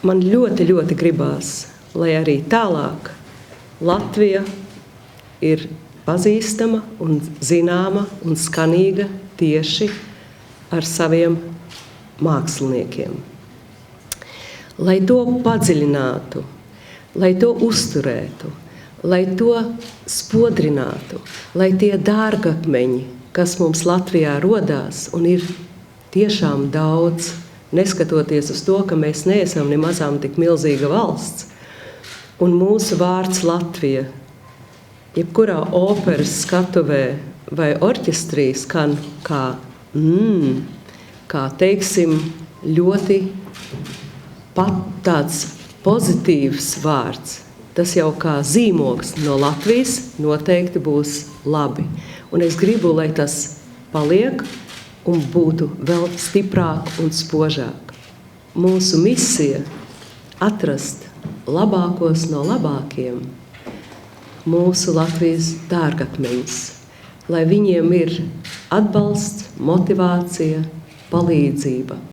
man ļoti, ļoti gribās, lai arī tālāk Latvija ir pazīstama un zināma un skanīga tieši ar saviem māksliniekiem. Lai to padziļinātu, lai to uzturētu, lai to spodrinātu, lai tie dārgakmeņi, kas mums Latvijā rodās un ir tiešām daudz, neskatoties uz to, ka mēs neesam nemazām tik milzīga valsts, un mūsu vārds Latvija, jebkurā operas skatuvē vai orķestrī skan kā teiksim, ļoti pat tāds pozitīvs vārds. Tas jau kā zīmogs no Latvijas noteikti būs labi. Un es gribu, lai tas paliek un būtu vēl stiprāk un spožāk. Mūsu misija atrast labākos no labākiem, mūsu Latvijas dārgakmeņus, lai viņiem ir atbalsts, motivācija, palīdzība.